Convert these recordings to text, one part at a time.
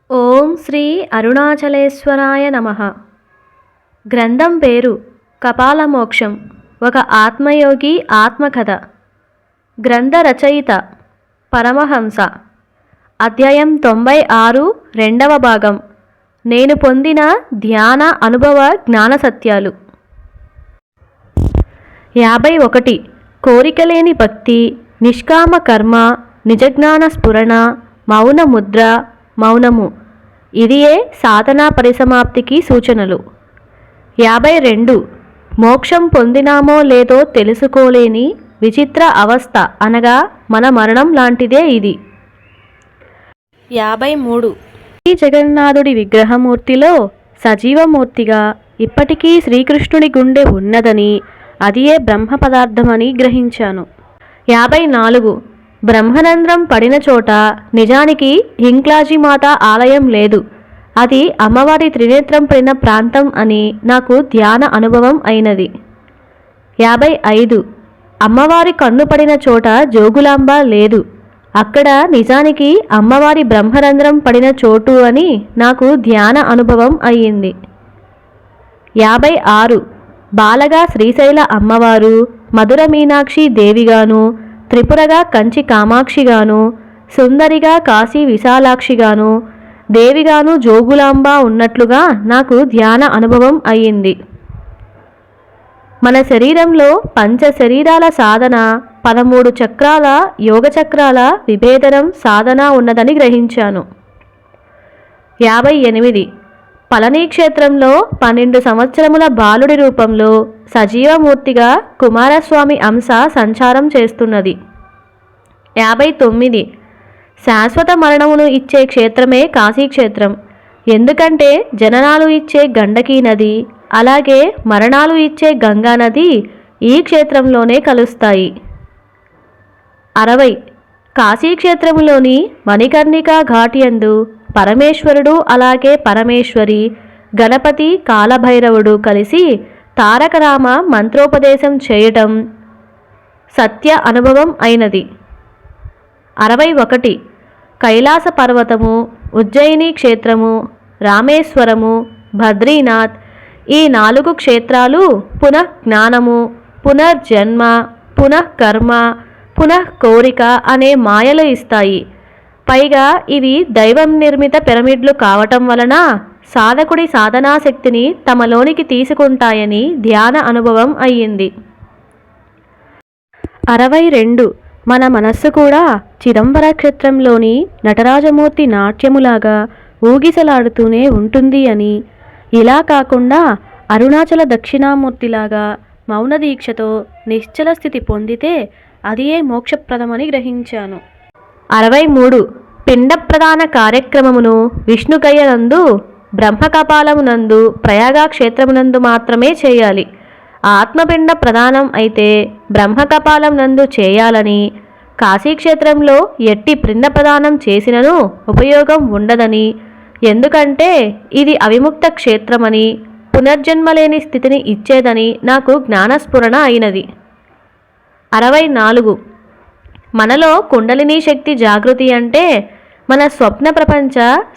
ఓం శ్రీ అరుణాచలేశ్వరాయ నమః. గ్రంథం పేరు కపాలమోక్షం, ఒక ఆత్మయోగి ఆత్మకథ. గ్రంథ రచయిత పరమహంస. అధ్యాయం 96, రెండవ భాగం. నేను పొందిన ధ్యాన అనుభవ జ్ఞాన సత్యాలు. 51. కోరికలేని భక్తి, నిష్కామ కర్మ, నిజజ్ఞాన స్ఫురణ, మౌన ముద్ర, మౌనము, ఇదియే సాధనా పరిసమాప్తికి సూచనలు. 52. మోక్షం పొందినామో లేదో తెలుసుకోలేని విచిత్ర అవస్థ అనగా మన మరణం లాంటిదే ఇది. 53. శ్రీ జగన్నాథుడి విగ్రహమూర్తిలో సజీవమూర్తిగా ఇప్పటికీ శ్రీకృష్ణుడి గుండె ఉన్నదని, అదియే బ్రహ్మ పదార్థమని గ్రహించాను. 54. బ్రహ్మరంధ్రం పడిన చోట నిజానికి హింక్లాజీమాత ఆలయం లేదు, అది అమ్మవారి త్రినేత్రం పడిన ప్రాంతం అని నాకు ధ్యాన అనుభవం అయినది. 55. అమ్మవారి కన్ను పడిన చోట జోగులాంబ లేదు, అక్కడ నిజానికి అమ్మవారి బ్రహ్మరంధ్రం పడిన చోటు అని నాకు ధ్యాన అనుభవం అయ్యింది. 56. బాలగా శ్రీశైల అమ్మవారు, మధుర మీనాక్షి దేవిగాను, త్రిపురగా కంచి కామాక్షిగాను, సుందరిగా కాశీ విశాలాక్షిగాను, దేవిగాను జోగులాంబ ఉన్నట్లుగా నాకు ధ్యాన అనుభవం అయ్యింది. మన శరీరంలో పంచ శరీరాల సాధన, 13 చక్రాల యోగ చక్రాల విభేదనం సాధన ఉన్నదని గ్రహించాను. 58. పళని క్షేత్రంలో 12 సంవత్సరముల బాలుడి రూపంలో సజీవమూర్తిగా కుమారస్వామి అంశ సంచారం చేస్తున్నది. 59. శాశ్వత మరణమును ఇచ్చే క్షేత్రమే కాశీక్షేత్రం, ఎందుకంటే జననాలు ఇచ్చే గండకీ నది, అలాగే మరణాలు ఇచ్చే గంగా నది ఈ క్షేత్రంలోనే కలుస్తాయి. 60. కాశీక్షేత్రంలోని మణికర్ణికా ఘాట్ యందు పరమేశ్వరుడు అలాగే పరమేశ్వరి, గణపతి, కాలభైరవుడు కలిసి తారకరామ మంత్రోపదేశం చేయటం సత్య అనుభవం అయినది. 61. కైలాస పర్వతము, ఉజ్జయిని క్షేత్రము, రామేశ్వరము, బద్రీనాథ్, ఈ 4 క్షేత్రాలు పునఃజ్ఞానము, పునర్జన్మ, పునఃకర్మ, పునఃకోరిక అనే మాయలు ఇస్తాయి. పైగా ఇవి దైవం నిర్మిత పిరమిడ్లు కావటం వలన సాధకుడి సాధనాశక్తిని తమలోనికి తీసుకుంటాయని ధ్యాన అనుభవం అయ్యింది. 62. మన మనస్సు కూడా చిదంబర క్షేత్రంలోని నటరాజమూర్తి నాట్యములాగా ఊగిసలాడుతూనే ఉంటుంది అని, ఇలా కాకుండా అరుణాచల దక్షిణామూర్తిలాగా మౌన దీక్షతో నిశ్చల స్థితి పొందితే అదియే మోక్షప్రదమని గ్రహించాను. 63. పిండ ప్రదాన కార్యక్రమమును విష్ణుగయ్యనందు, బ్రహ్మకపాలమునందు, ప్రయాగ క్షేత్రమునందు మాత్రమే చేయాలి. ఆత్మపిండ ప్రదానం అయితే బ్రహ్మకపాలం నందు చేయాలని, కాశీక్షేత్రంలో ఎట్టి పిండ ప్రదానం చేసినను ఉపయోగం ఉండదని, ఎందుకంటే ఇది అవిముక్త క్షేత్రమని, పునర్జన్మలేని స్థితిని ఇచ్చేదని నాకు జ్ఞానస్ఫురణ అయినది. 64. మనలో కుండలినీ శక్తి జాగృతి అంటే మన స్వప్న ప్రపంచ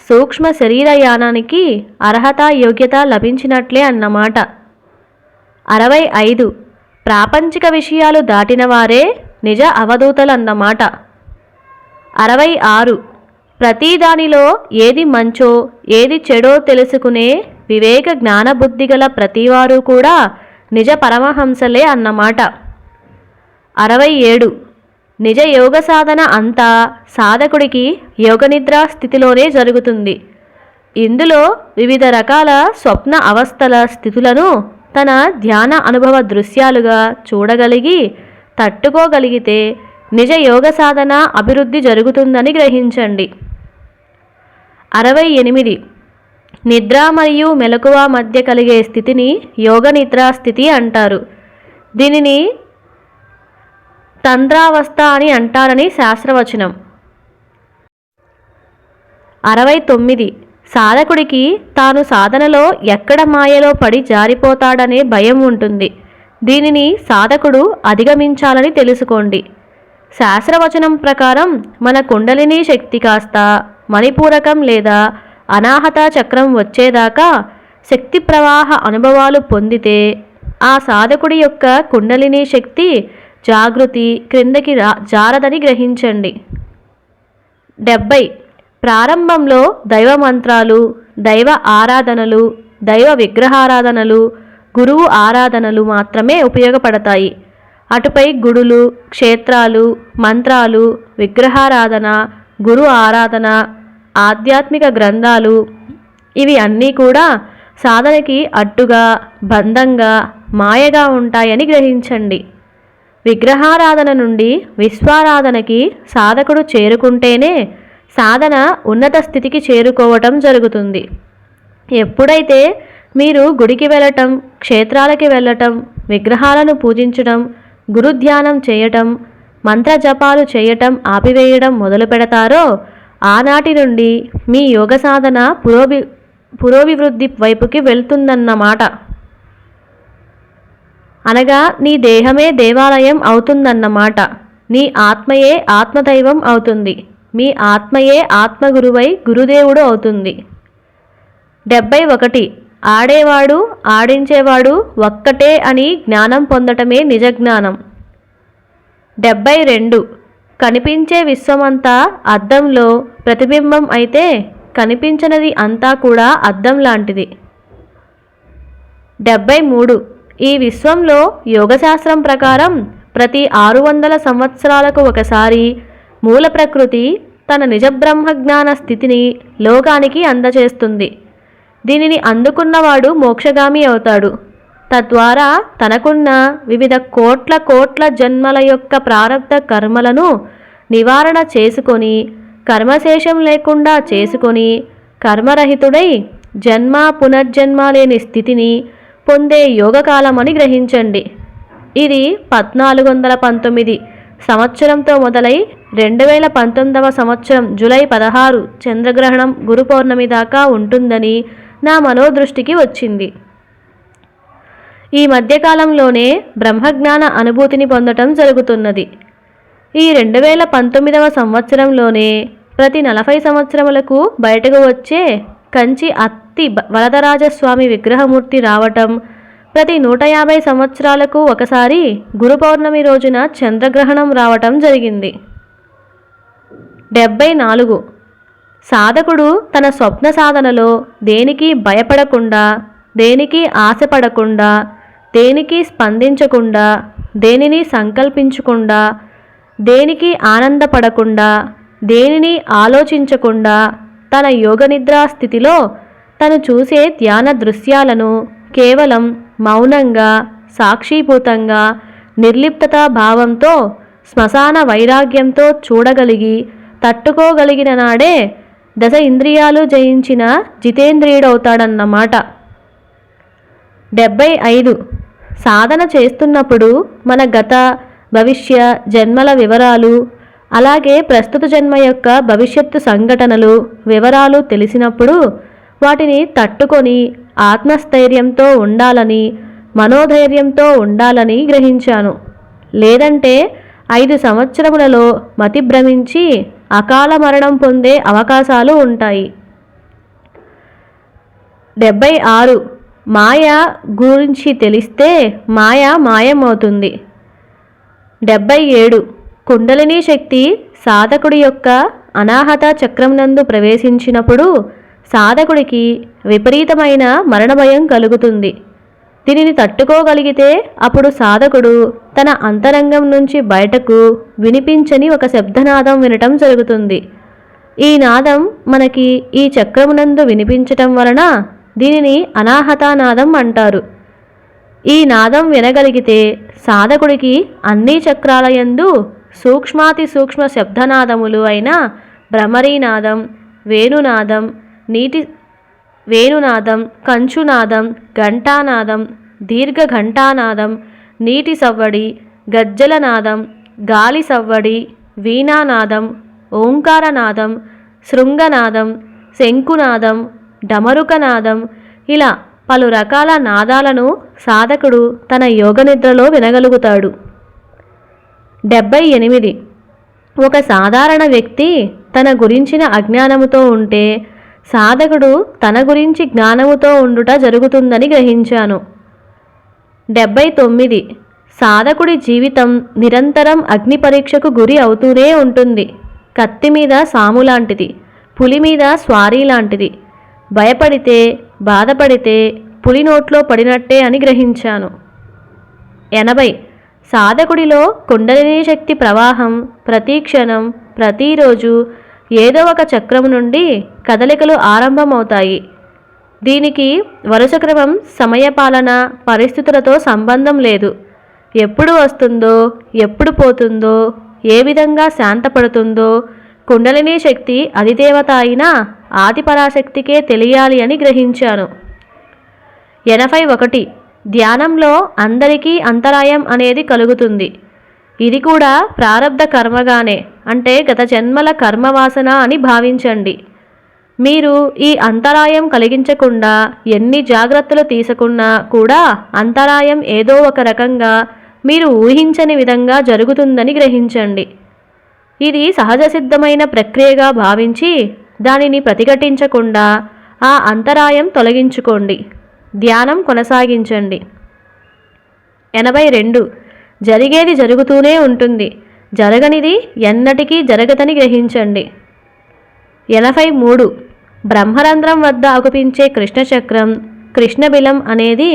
సూక్ష్మ శరీరయానానికి అర్హత యోగ్యత లభించినట్లే అన్నమాట. 65. ప్రాపంచిక విషయాలు దాటిన వారే నిజ అవధూతలన్నమాట. 66. ప్రతి దానిలో ఏది మంచో ఏది చెడో తెలుసుకునే వివేక జ్ఞానబుద్ధి గల ప్రతివారు కూడా నిజ పరమహంసలే అన్నమాట. 67. నిజ యోగ సాధన అంతా సాధకుడికి యోగనిద్రా స్థితిలోనే జరుగుతుంది. ఇందులో వివిధ రకాల స్వప్న అవస్థల స్థితులను తన ధ్యాన అనుభవ దృశ్యాలుగా చూడగలిగి తట్టుకోగలిగితే నిజ యోగ సాధన అభివృద్ధి జరుగుతుందని గ్రహించండి. 68. నిద్ర మరియు మెలకువ మధ్య కలిగే స్థితిని యోగ నిద్రా స్థితి అంటారు. దీనిని తంద్రావస్థ అని అంటారని శాస్త్రవచనం. 69. సాధకుడికి తాను సాధనలో ఎక్కడ మాయలో పడి జారిపోతాడనే భయం ఉంటుంది. దీనిని సాధకుడు అధిగమించాలని తెలుసుకోండి. శాస్త్రవచనం ప్రకారం మన కుండలినీ శక్తి కాస్త మణిపూరకం లేదా అనాహత చక్రం వచ్చేదాకా శక్తి ప్రవాహ అనుభవాలు పొందితే ఆ సాధకుడి యొక్క కుండలిని శక్తి జాగృతి క్రిందకి జారదని గ్రహించండి. 70 ప్రారంభంలో దైవ మంత్రాలు, దైవ ఆరాధనలు, దైవ విగ్రహారాధనలు, గురువు ఆరాధనలు మాత్రమే ఉపయోగపడతాయి. అటుపై గుడులు, క్షేత్రాలు, మంత్రాలు, విగ్రహారాధన, గురు ఆరాధన, ఆధ్యాత్మిక గ్రంథాలు ఇవి అన్నీ కూడా సాధనకి అడ్డుగా, బంధంగా, మాయగా ఉంటాయని గ్రహించండి. విగ్రహారాధన నుండి విశ్వారాధనకి సాధకుడు చేరుకుంటేనే సాధన ఉన్నత స్థితికి చేరుకోవటం జరుగుతుంది. ఎప్పుడైతే మీరు గుడికి వెళ్ళటం, క్షేత్రాలకి వెళ్ళటం, విగ్రహాలను పూజించడం, గురుధ్యానం చేయటం, మంత్రజపాలు చేయటం ఆపివేయడం మొదలు పెడతారో ఆనాటి నుండి మీ యోగ సాధన పురోభివృద్ధి వైపుకి వెళ్తుందన్నమాట. అనగా నీ దేహమే దేవాలయం అవుతుందన్నమాట. నీ ఆత్మయే ఆత్మదైవం అవుతుంది. మీ ఆత్మయే ఆత్మగురువై గురుదేవుడు అవుతుంది. 71 ఆడేవాడు ఆడించేవాడు ఒక్కటే అని జ్ఞానం పొందటమే నిజజ్ఞానం. 72 కనిపించే విశ్వమంతా అద్దంలో ప్రతిబింబం అయితే కనిపించనిది అంతా కూడా అద్దం లాంటిది. 73 ఈ విశ్వంలో యోగశాస్త్రం ప్రకారం ప్రతి 600 సంవత్సరాలకు ఒకసారి మూల ప్రకృతి తన నిజ బ్రహ్మజ్ఞాన స్థితిని లోకానికి అందచేస్తుంది. దీనిని అందుకున్నవాడు మోక్షగామి అవుతాడు. తద్వారా తనకున్న వివిధ కోట్ల జన్మల యొక్క ప్రారబ్ధ కర్మలను నివారణ చేసుకొని, కర్మశేషం లేకుండా చేసుకొని, కర్మరహితుడై జన్మ పునర్జన్మ లేని స్థితిని పొందే యోగకాలమని గ్రహించండి. ఇది 1419 సంవత్సరంతో మొదలై 2019 సంవత్సరం జూలై 16 చంద్రగ్రహణం గురు పౌర్ణమి దాకా ఉంటుందని నా మనోదృష్టికి వచ్చింది. ఈ మధ్యకాలంలోనే బ్రహ్మజ్ఞాన అనుభూతిని పొందటం జరుగుతున్నది. ఈ 2019 సంవత్సరంలోనే ప్రతి 40 సంవత్సరములకు బయటకు వచ్చే కంచి అత్తి వరదరాజస్వామి విగ్రహమూర్తి రావటం, ప్రతి 150 సంవత్సరాలకు ఒకసారి గురు పౌర్ణమి రోజున చంద్రగ్రహణం రావటం జరిగింది. 74 సాధకుడు తన స్వప్న సాధనలో దేనికి భయపడకుండా, దేనికి ఆశపడకుండా, దేనికి స్పందించకుండా, దేనిని సంకల్పించకుండా, దేనికి ఆనందపడకుండా, దేనిని ఆలోచించకుండా తన యోగనిద్రా స్థితిలో తను చూసే ధ్యాన దృశ్యాలను కేవలం మౌనంగా, సాక్షిభూతంగా, నిర్లిప్తతా భావంతో, శ్మశాన వైరాగ్యంతో చూడగలిగి తట్టుకోగలిగిన నాడే దశ ఇంద్రియాలు జయించిన జితేంద్రియుడవుతాడన్నమాట. 75 సాధన చేస్తున్నప్పుడు మన గత భవిష్య జన్మల వివరాలు, అలాగే ప్రస్తుత జన్మ యొక్క భవిష్యత్తు సంఘటనలు వివరాలు తెలిసినప్పుడు వాటిని తట్టుకొని ఆత్మస్థైర్యంతో ఉండాలని, మనోధైర్యంతో ఉండాలని గ్రహించాను. లేదంటే 5 సంవత్సరములలో మతి భ్రమించి అకాల మరణం పొందే అవకాశాలు ఉంటాయి. 76 మాయ గురించి తెలిస్తే మాయ మాయమవుతుంది. 77 కుండలిని శక్తి సాధకుడి యొక్క అనాహత చక్రం నందు ప్రవేశించినప్పుడు సాధకుడికి విపరీతమైన మరణ భయం కలుగుతుంది. దీనిని తట్టుకోగలిగితే అప్పుడు సాధకుడు తన అంతరంగం నుంచి బయటకు వినిపించని ఒక శబ్దనాదం వినటం జరుగుతుంది. ఈ నాదం మనకి ఈ చక్రమునందు వినిపించటం వలన దీనిని అనాహతానాదం అంటారు. ఈ నాదం వినగలిగితే సాధకుడికి అన్ని చక్రాలయందు సూక్ష్మాతి సూక్ష్మ శబ్దనాదములు అయిన భ్రమరీనాదం, వేణునాదం, వేణునాదం, కంచునాదం, ఘంటానాదం, దీర్ఘ ఘంటానాదం, నీటి సవ్వడి, గజ్జలనాదం, గాలి సవ్వడి, వీణానాదం, ఓంకారనాదం, శృంగనాదం, శంకునాదం, డమరుకనాదం ఇలా పలు రకాల నాదాలను సాధకుడు తన యోగనిద్రలో వినగలుగుతాడు. 78 ఒక సాధారణ వ్యక్తి తన గురించిన అజ్ఞానముతో ఉంటే సాధకుడు తన గురించి జ్ఞానముతో ఉండుట జరుగుతుందని గ్రహించాను. 79. సాధకుడి జీవితం నిరంతరం అగ్ని పరీక్షకు గురి అవుతూనే ఉంటుంది. కత్తి మీద సాము లాంటిది, పులి మీద స్వారీ లాంటిది. భయపడితే, బాధపడితే పులి నోట్లో పడినట్టే అని గ్రహించాను. 80. సాధకుడిలో కుండలినీ శక్తి ప్రవాహం ప్రతి క్షణం, ప్రతిరోజు ఏదో ఒక చక్రం నుండి కదలికలు ఆరంభమవుతాయి. దీనికి వరుస క్రమం, సమయపాలన, పరిస్థితులతో సంబంధం లేదు. ఎప్పుడు వస్తుందో, ఎప్పుడు పోతుందో, ఏ విధంగా శాంతపడుతుందో కుండలినీ శక్తి అధిదేవత అయిన ఆదిపరాశక్తికే తెలియాలి అని గ్రహించాను. 81. ధ్యానంలో అందరికీ అంతరాయం అనేది కలుగుతుంది. ఇది కూడా ప్రారబ్ధ కర్మగానే, అంటే గత జన్మల కర్మవాసన అని భావించండి. మీరు ఈ అంతరాయం కలిగించకుండా ఎన్ని జాగ్రత్తలు తీసుకున్నా కూడా అంతరాయం ఏదో ఒక రకంగా మీరు ఊహించని విధంగా జరుగుతుందని గ్రహించండి. ఇది సహజ సిద్ధమైన ప్రక్రియగా భావించి దానిని ప్రతిఘటించకుండా ఆ అంతరాయం తొలగించుకోండి. ధ్యానం కొనసాగించండి. 82. జరిగేది జరుగుతూనే ఉంటుంది, జరగనిది ఎన్నటికీ జరగదని గ్రహించండి. 83. బ్రహ్మరంధ్రం వద్ద అగుపించే కృష్ణచక్రం, కృష్ణబిలం అనేది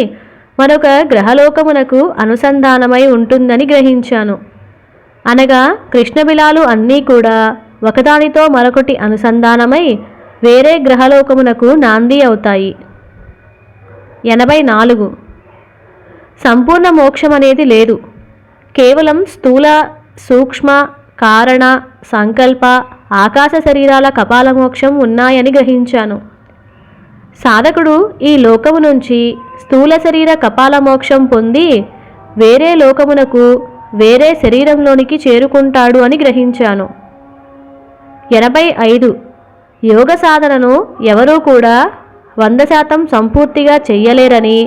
మరొక గ్రహలోకమునకు అనుసంధానమై ఉంటుందని గ్రహించాను. అనగా కృష్ణబిలాలు అన్నీ కూడా ఒకదానితో మరొకటి అనుసంధానమై వేరే గ్రహలోకమునకు నాంది అవుతాయి. 84. సంపూర్ణ మోక్షం అనేది లేదు. కేవలం స్థూల, సూక్ష్మ, కారణ, సంకల్ప, ఆకాశ శరీరాల కపాల మోక్షం ఉన్నాయని గ్రహించాను. సాధకుడు ఈ లోకము నుంచి స్థూల శరీర కపాల మోక్షం పొంది వేరే లోకమునకు, వేరే శరీరంలోనికి చేరుకుంటాడు అని గ్రహించాను. 85. యోగ సాధనను ఎవరూ కూడా 100% సంపూర్తిగా చెయ్యలేరని,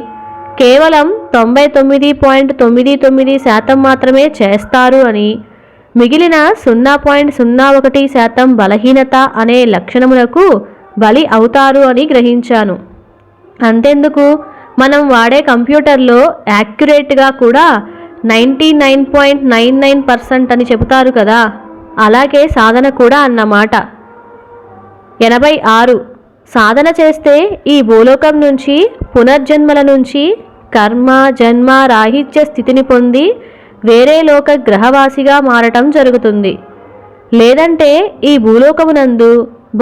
కేవలం 99.99% మాత్రమే చేస్తారు అని, మిగిలిన 0.01% బలహీనత అనే లక్షణములకు బలి అవుతారు అని గ్రహించాను. అంతెందుకు, మనం వాడే కంప్యూటర్లో యాక్యురేట్గా కూడా 99.99% అని చెబుతారు కదా, అలాగే సాధన కూడా అన్నమాట. 86. సాధన చేస్తే ఈ భూలోకం నుంచి, పునర్జన్మల నుంచి కర్మ, జన్మ రాహిత్య స్థితిని పొంది వేరే లోక గ్రహవాసిగా మారటం జరుగుతుంది. లేదంటే ఈ భూలోకమునందు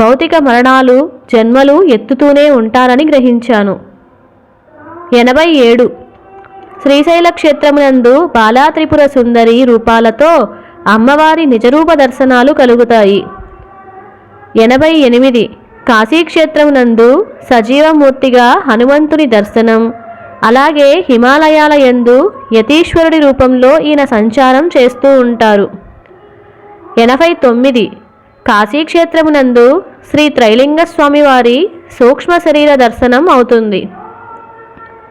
భౌతిక మరణాలు, జన్మలు ఎత్తుతూనే ఉంటారని గ్రహించాను. 87. శ్రీశైల క్షేత్రమునందు బాలా త్రిపుర సుందరి రూపాలతో అమ్మవారి నిజరూప దర్శనాలు కలుగుతాయి. 88. కాశీక్షేత్రమునందు సజీవమూర్తిగా హనుమంతుని దర్శనం, అలాగే హిమాలయాల యందు యతీశ్వరుడి రూపంలో ఈయన సంచారం చేస్తూ ఉంటారు. 89. కాశీక్షేత్రమునందు శ్రీ త్రైలింగ స్వామివారి సూక్ష్మ శరీర దర్శనం అవుతుంది.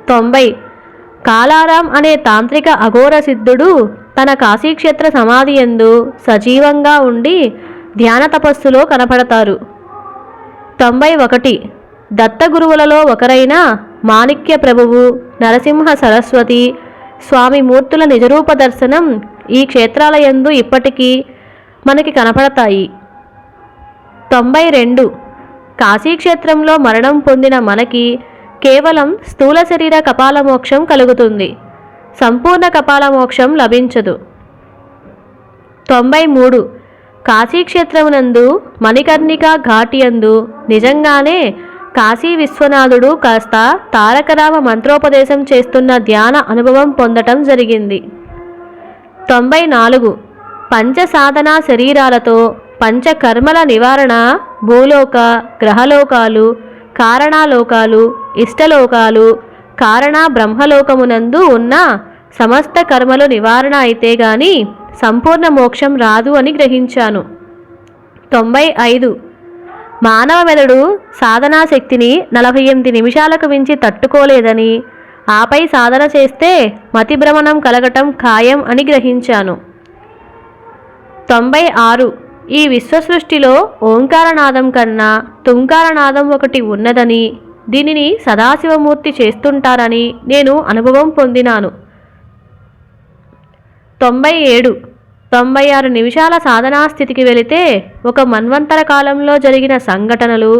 90. కాలారాం అనే తాంత్రిక అఘోర సిద్ధుడు తన కాశీక్షేత్ర సమాధి యందు సజీవంగా ఉండి ధ్యాన తపస్సులో కనపడతారు. 91. దత్తగురువులలో ఒకరైన మాణిక్య ప్రభువు, నరసింహ సరస్వతి స్వామి మూర్తుల నిజరూప దర్శనం ఈ క్షేత్రాల యందు ఇప్పటికీ మనకి కనపడతాయి. 92. కాశీక్షేత్రంలో మరణం పొందిన మనకి కేవలం స్థూల శరీర కపాల మోక్షం కలుగుతుంది, సంపూర్ణ కపాల మోక్షం లభించదు. 93. కాశీక్షేత్రమునందు మణికర్ణికా ఘాటి యందు నిజంగానే కాశీ విశ్వనాథుడు కాస్త తారకరామ మంత్రోపదేశం చేస్తున్న ధ్యాన అనుభవం పొందటం జరిగింది. 94. పంచ సాధనా శరీరాలతో పంచకర్మల నివారణ భూలోక, గ్రహలోకాలు, కారణాలోకాలు, ఇష్టలోకాలు, కారణ బ్రహ్మలోకమునందు ఉన్న సమస్త కర్మలు నివారణ అయితే గాని సంపూర్ణ మోక్షం రాదు అని గ్రహించాను. 95. మానవ మెదడు సాధనా శక్తిని 48 నిమిషాలకు మించి తట్టుకోలేదని, ఆపై సాధన చేస్తే మతిభ్రమణం కలగటం ఖాయం అని గ్రహించాను. 96. ఈ విశ్వసృష్టిలో ఓంకారనాదం కన్నా తుంకారనాదం ఒకటి ఉన్నదని, దీనిని సదాశివమూర్తి చేస్తుంటారని నేను అనుభవం పొందినాను. 97 96 నిమిషాల సాధనా స్థితికి వెళితే ఒక మన్వంతర కాలంలో జరిగిన సంఘటనలు,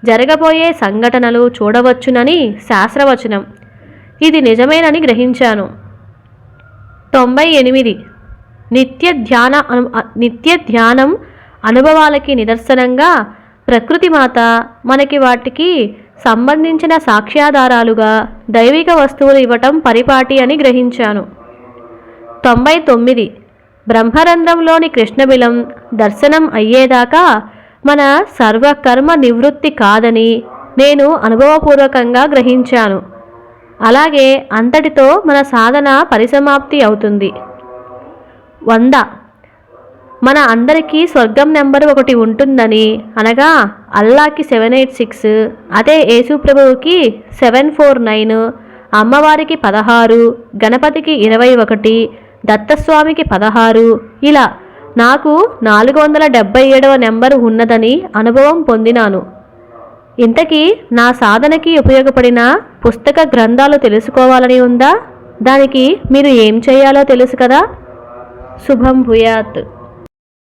జరగబోయే సంఘటనలు చూడవచ్చునని శాస్త్రవచనం. ఇది నిజమేనని గ్రహించాను. 98 నిత్య ధ్యానం అనుభవాలకి నిదర్శనంగా ప్రకృతి మాత మనకి వాటికి సంబంధించిన సాక్ష్యాధారాలుగా దైవిక వస్తువులు ఇవ్వటం పరిపాటి అని గ్రహించాను. 99 బ్రహ్మరంధ్రంలోని కృష్ణబిలం దర్శనం అయ్యేదాకా మన సర్వకర్మ నివృత్తి కాదని నేను అనుభవపూర్వకంగా గ్రహించాను. అలాగే అంతటితో మన సాధన పరిసమాప్తి అవుతుంది. 100 మన అందరికీ స్వర్గం నెంబరు ఒకటి ఉంటుందని, అనగా అల్లాకి 786, అదే యేసుప్రభువుకి 749, అమ్మవారికి 16, గణపతికి 21, దత్తస్వామికి 16, ఇలా నాకు 477వ నెంబరు ఉన్నదని అనుభవం పొందినాను. ఇంతకీ నా సాధనకి ఉపయోగపడిన పుస్తక గ్రంథాలు తెలుసుకోవాలని ఉందా? దానికి మీరు ఏం చేయాలో తెలుసు కదా. శుభం భూయాత్.